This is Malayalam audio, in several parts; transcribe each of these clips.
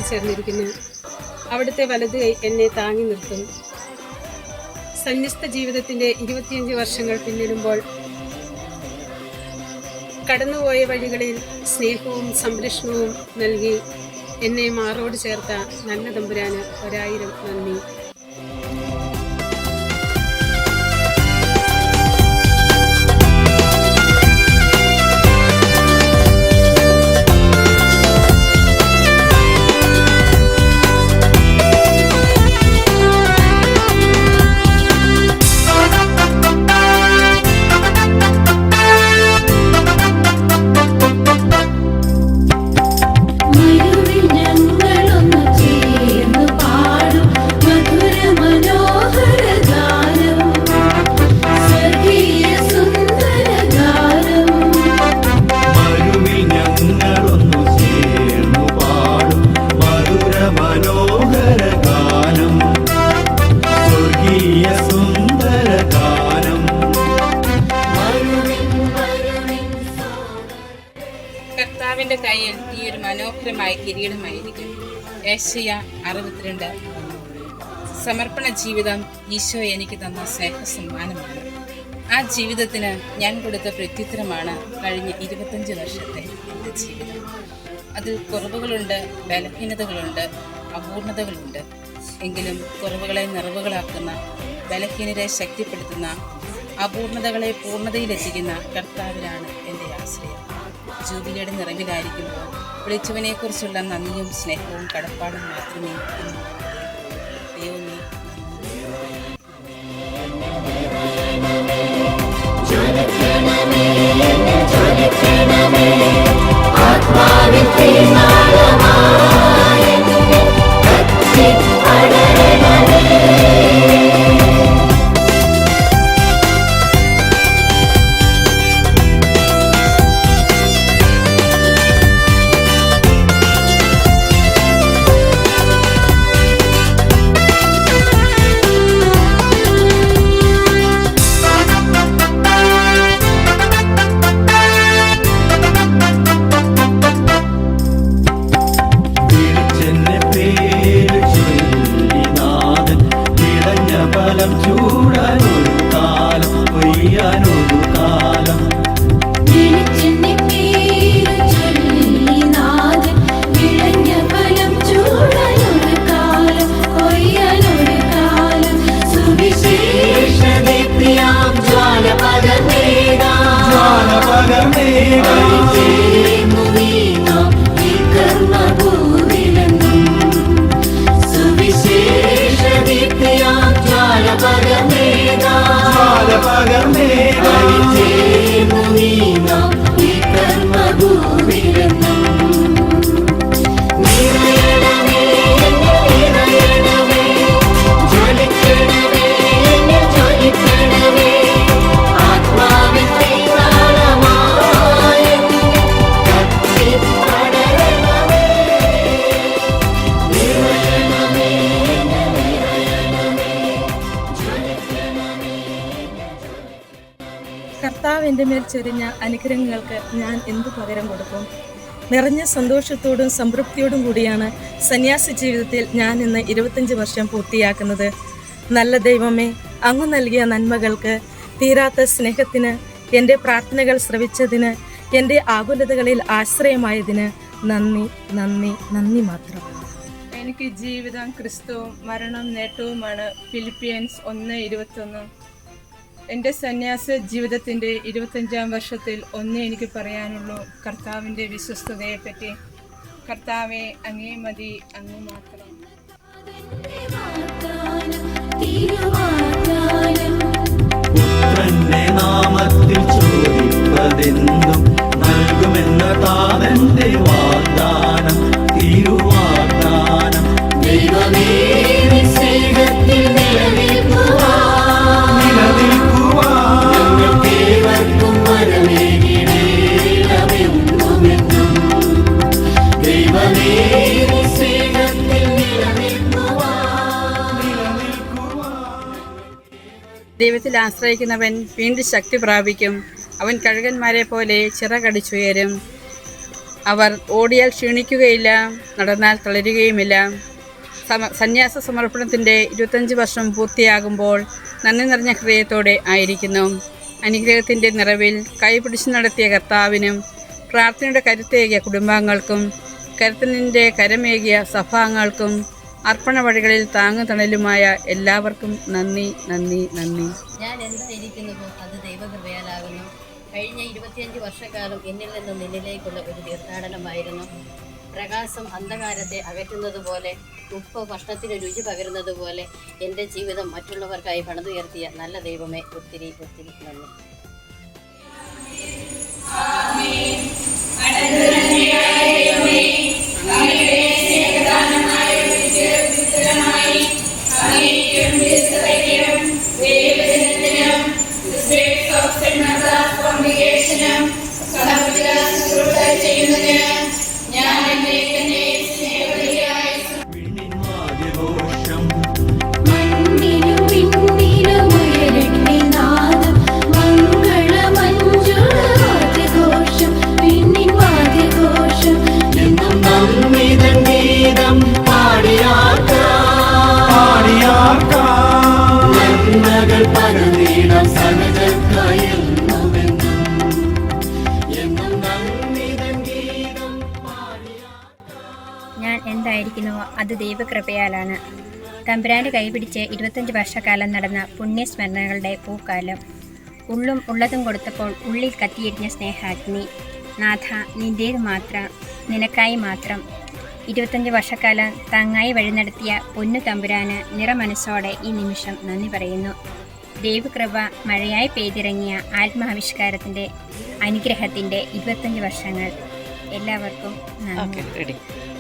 ചേർന്നിരിക്കുന്നു. അവിടുത്തെ വലത് കൈ എന്നെ താങ്ങി നിർത്തും. സന്യസ്ത ജീവിതത്തിൻ്റെ 25 വർഷങ്ങൾ പിന്നിടുമ്പോൾ കടന്നുപോയ വഴികളിൽ സ്നേഹവും സംരക്ഷണവും നൽകി എന്നെ മാറോട് ചേർത്ത നല്ല തമ്പുരാന് 1000 നന്ദി. കർത്താവിൻ്റെ കയ്യിൽ ഈ ഒരു മനോഹരമായ കിരീടമായിരിക്കും. ഏശയ്യ 62. സമർപ്പണ ജീവിതം ഈശോ എനിക്ക് തന്ന സ്നേഹസമ്മാനമാണ്. ആ ജീവിതത്തിന് ഞാൻ കൊടുത്ത പ്രത്യുത്തരമാണ് കഴിഞ്ഞ 25 വർഷത്തെ എൻ്റെ ജീവിതം. അതിൽ കുറവുകളുണ്ട്, ബലഹീനതകളുണ്ട്, അപൂർണതകളുണ്ട്. എങ്കിലും കുറവുകളെ നിറവുകളാക്കുന്ന, ബലഹീനരെ ശക്തിപ്പെടുത്തുന്ന, അപൂർണതകളെ പൂർണ്ണതയിലെത്തിക്കുന്ന കർത്താവിലാണ് എൻ്റെ ആശ്രയം. ജൂബിലിയുടെ നിറവിലായിരിക്കുമ്പോൾ വിളിച്ചവനെക്കുറിച്ചുള്ള നന്ദിയും സ്നേഹവും കടപ്പാടും മാത്രമേ ദൈവമേ കർത്താവ് എൻ്റെ മേൽ ചൊരിഞ്ഞ അനുഗ്രഹങ്ങൾക്ക് ഞാൻ എന്തു പകരം കൊടുക്കും? നിറഞ്ഞ സന്തോഷത്തോടും സംതൃപ്തിയോടും കൂടിയാണ് സന്യാസി ജീവിതത്തിൽ ഞാൻ ഇന്ന് 25 വർഷം പൂർത്തിയാക്കുന്നത്. നല്ല ദൈവമേ, അങ്ങ് നൽകിയ നന്മകൾക്ക്, തീരാത്ത സ്നേഹത്തിന്, എൻ്റെ പ്രാർത്ഥനകൾ ശ്രവിച്ചതിന്, എൻ്റെ ആകുലതകളിൽ ആശ്രയമായതിന് നന്ദി, നന്ദി, നന്ദി മാത്രം. എനിക്ക് ജീവിതം ക്രിസ്തുവും മരണം നേട്ടവുമാണ്. ഫിലിപ്പിയൻസ് 1:21. എൻ്റെ സന്യാസ ജീവിതത്തിൻ്റെ 25-ാം വർഷത്തിൽ ഒന്നേ എനിക്ക് പറയാനുള്ളൂ: കർത്താവിൻ്റെ വിശ്വസ്തതയെപ്പറ്റി. കർത്താവെ, അങ്ങേ മതി, അങ്ങ് മാത്രം. പുത്രന്റെ നാമത്തിൽ ചോദിപ്പതെന്തും നൽകുമെന്ന താതന്റെ വാഗ്ദാനം, തിരുവാഗ്ദാനം. ദൈവമേ, സ്നേഹത്തിൽ ഞങ്ങൾക്കേവർക്കും വരമേകിടേണമെന്നും. ദൈവമേ, സ്നേഹത്തിൽ ദൈവത്തിൽ ആശ്രയിക്കുന്നവൻ വീണ്ടും ശക്തി പ്രാപിക്കും. അവൻ കഴുകന്മാരെ പോലെ ചിറകടിച്ചുയരും. അവർ ഓടിയാൽ ക്ഷീണിക്കുകയില്ല, നടന്നാൽ തളരുകയുമില്ല. സന്യാസ സമർപ്പണത്തിൻ്റെ 25 വർഷം പൂർത്തിയാകുമ്പോൾ നന്ദി നിറഞ്ഞ ഹൃദയത്തോടെ ആയിരിക്കുന്നു. അനുഗ്രഹത്തിൻ്റെ നിറവിൽ കൈപിടിച്ചു നടത്തിയ കർത്താവിനും, പ്രാർത്ഥനയുടെ കരുത്തേകിയ കുടുംബാംഗങ്ങൾക്കും, കരുത്തലിൻ്റെ കരമേകിയ സഭാംഗങ്ങൾക്കും, അർപ്പണ വഴികളിൽ താങ്ങുതണലുമായ എല്ലാവർക്കും നന്ദി, നന്ദി, നന്ദി. ഞാൻ എന്തായിരിക്കുന്നുവോ അത് ദൈവകൃപയാലാകുന്നു. കഴിഞ്ഞ 25 വർഷക്കാലം എന്നിൽ നിന്ന് നിന്നിലേക്കുള്ള ഒരു തീർത്ഥാടനമായിരുന്നു. പ്രകാശം അന്ധകാരത്തെ അകറ്റുന്നത് പോലെ, ഉപ്പ് ഭക്ഷണത്തിന് രുചി പകരുന്നത് പോലെ എൻ്റെ ജീവിതം മറ്റുള്ളവർക്കായി പണിതുയർത്തിയ നല്ല ദൈവമേ, ഒത്തിരി ഒത്തിരി നന്ദി. ഞാൻ എന്തായിരിക്കുന്നുവോ അത് ദൈവകൃപയാലാണ്. തമ്പുരാൻ്റെ കൈപിടിച്ച് 25 വർഷക്കാലം നടന്ന പുണ്യസ്മരണകളുടെ പൂക്കാലം. ഉള്ളും ഉള്ളതും കൊടുത്തപ്പോൾ ഉള്ളിൽ കത്തിയെരിഞ്ഞ സ്നേഹാഗ്നി. നാഥ, നിൻ്റേത് മാത്രം, നിനക്കായി മാത്രം. 25 വർഷക്കാലം താങ്ങായി വഴി നടത്തിയ പൊന്നു തമ്പുരാന് നിറമനസ്സോടെ ഈ നിമിഷം നന്ദി പറയുന്നു. ദൈവകൃപ മഴയായി പെയ്തിറങ്ങിയ ആത്മാവിഷ്കാരത്തിൻ്റെ അനുഗ്രഹത്തിൻ്റെ 25 വർഷങ്ങൾ. എല്ലാവർക്കും നന്ദി.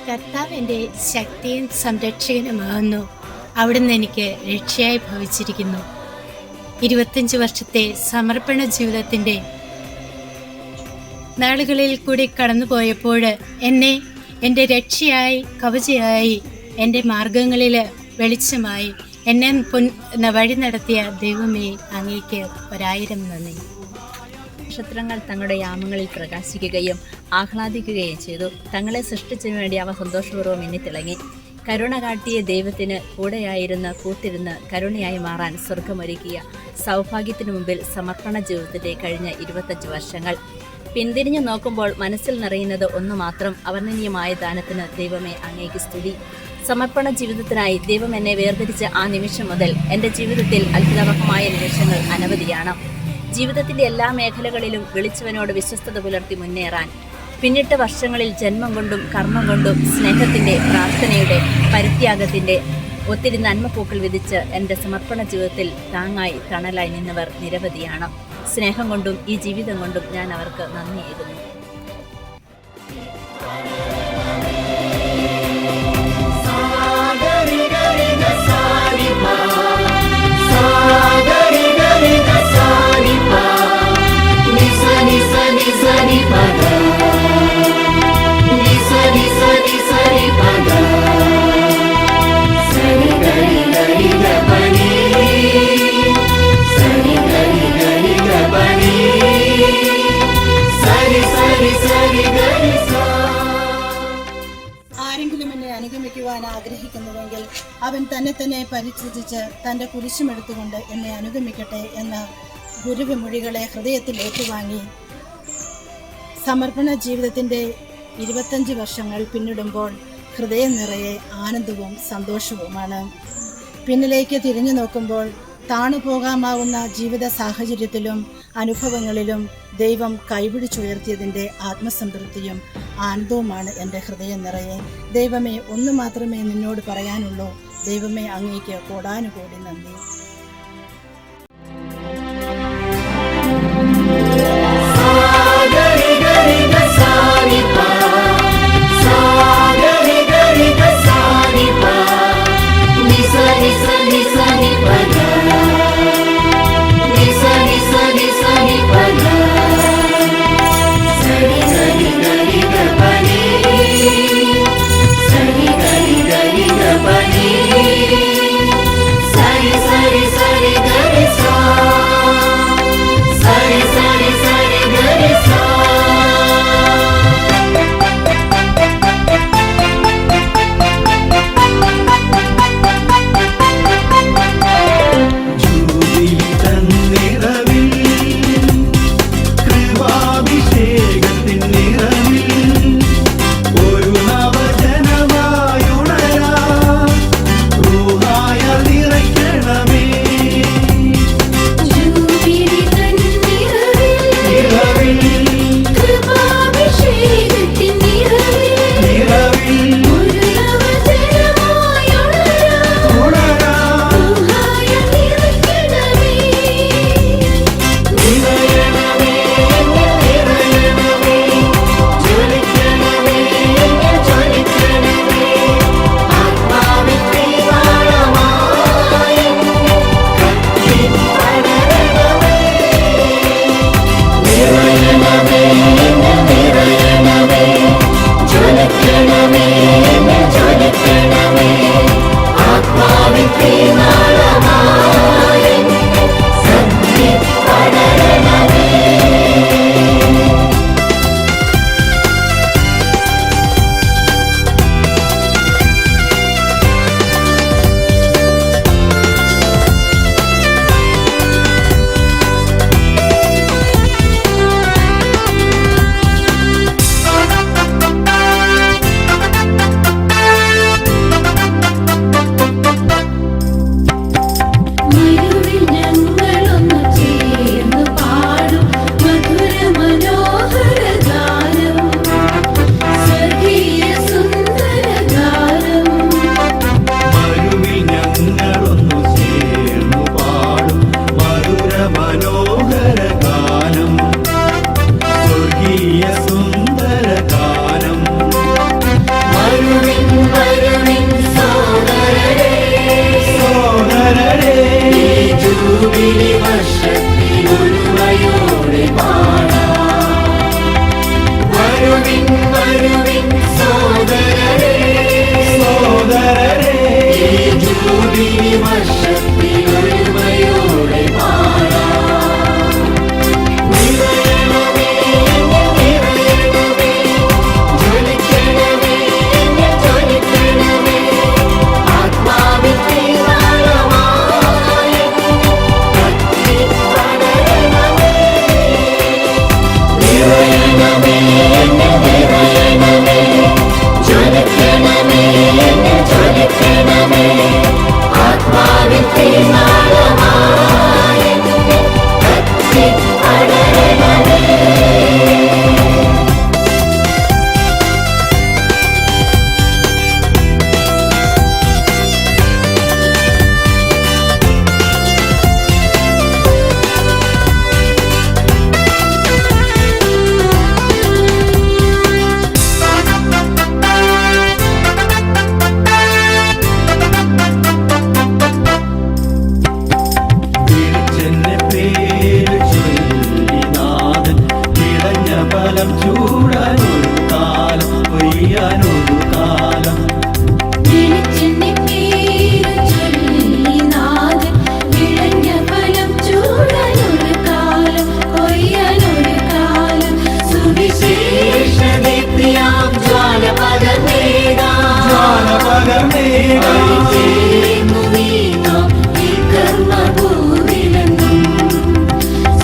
കർത്താവ് എൻ്റെ ശക്തിയും സംരക്ഷകനുമാകുന്നു. അവിടുന്ന് എനിക്ക് രക്ഷയായി ഭവിച്ചിരിക്കുന്നു. 25 വർഷത്തെ സമർപ്പണ ജീവിതത്തിൻ്റെ നാളുകളിൽ കൂടി കടന്നുപോയപ്പോൾ എന്നെ എൻ്റെ രക്ഷയായി, കവചയായി, എൻ്റെ മാർഗങ്ങളിൽ വെളിച്ചമായി എന്നെ വഴി നടത്തിയ ദൈവമേ, അങ്ങേക്ക് 1000 നന്ദി. നക്ഷത്രങ്ങൾ തങ്ങളുടെ യാമങ്ങളിൽ പ്രകാശിക്കുകയും ആഹ്ലാദിക്കുകയും ചെയ്തു. തങ്ങളെ സൃഷ്ടിച്ചതിനു വേണ്ടി അവ സന്തോഷപൂർവ്വം മിന്നിത്തിളങ്ങി. കരുണ കാട്ടിയ ദൈവത്തിന് കൂടെയായിരുന്ന് കൂട്ടിരുന്ന് കരുണയായി മാറാൻ സ്വർഗമൊരുക്കിയ സൗഭാഗ്യത്തിനു മുമ്പിൽ സമർപ്പണ ജീവിതത്തിൻ്റെ കഴിഞ്ഞ 25 വർഷങ്ങൾ. പിന്തിരിഞ്ഞു നോക്കുമ്പോൾ മനസ്സിൽ നിറയുന്നത് ഒന്നു മാത്രം: അവർണ്ണനീയമായ ദാനത്തിന് ദൈവമേ, അങ്ങേക്ക് സ്തുതി. സമർപ്പണ ജീവിതത്തിനായി ദൈവം എന്നെ വേർതിരിച്ച ആ നിമിഷം മുതൽ എൻ്റെ ജീവിതത്തിൽ അത്ഭുതകരമായ നിമിഷങ്ങൾ അനവധിയാണ്. ജീവിതത്തിൻ്റെ എല്ലാ മേഖലകളിലും വിളിച്ചവനോട് വിശ്വസ്തത പുലർത്തി മുന്നേറാൻ പിന്നിട്ട വർഷങ്ങളിൽ ജന്മം കൊണ്ടും കർമ്മം കൊണ്ടും സ്നേഹത്തിൻ്റെ, പ്രാർത്ഥനയുടെ, പരിത്യാഗത്തിൻ്റെ ഒത്തിരി നന്മപ്പൂക്കൾ വിധിച്ച് എൻ്റെ സമർപ്പണ ജീവിതത്തിൽ താങ്ങായി തണലായി നിന്നവർ നിരവധിയാണ്. സ്നേഹം കൊണ്ടും ഈ ജീവിതം കൊണ്ടും ഞാൻ അവർക്ക് നന്ദിയേകുന്നു. ആരെങ്കിലും എന്നെ അനുഗമിക്കുവാൻ ആഗ്രഹിക്കുന്നുവെങ്കിൽ അവൻ തന്നെ പരിത്യജിച്ച് തൻ്റെ കുരിശുമെടുത്തുകൊണ്ട് എന്നെ അനുഗമിക്കട്ടെ എന്ന ഗുരുവിമൊഴികളെ ഹൃദയത്തിൽ ഏറ്റുവാങ്ങി സമർപ്പണ ജീവിതത്തിൻ്റെ 25 വർഷങ്ങൾ പിന്നിടുമ്പോൾ ഹൃദയം നിറയെ ആനന്ദവും സന്തോഷവുമാണ്. പിന്നിലേക്ക് തിരിഞ്ഞു നോക്കുമ്പോൾ താണുപോകാമാവുന്ന ജീവിത സാഹചര്യത്തിലും അനുഭവങ്ങളിലും ദൈവം കൈപിടിച്ചുയർത്തിയതിൻ്റെ ആത്മസംതൃപ്തിയും ആനന്ദവുമാണ് എൻ്റെ ഹൃദയം നിറയെ. ദൈവമേ, ഒന്നു മാത്രമേ നിന്നോട് പറയാനുള്ളൂ. ദൈവമേ, അങ്ങേക്ക് കോടാനുകോടി നന്ദി.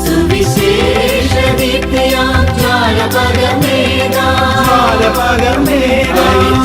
സുവിശേഷ ദീപ്തിയാം ജ്വാലപദമേ പകർന്നേകാം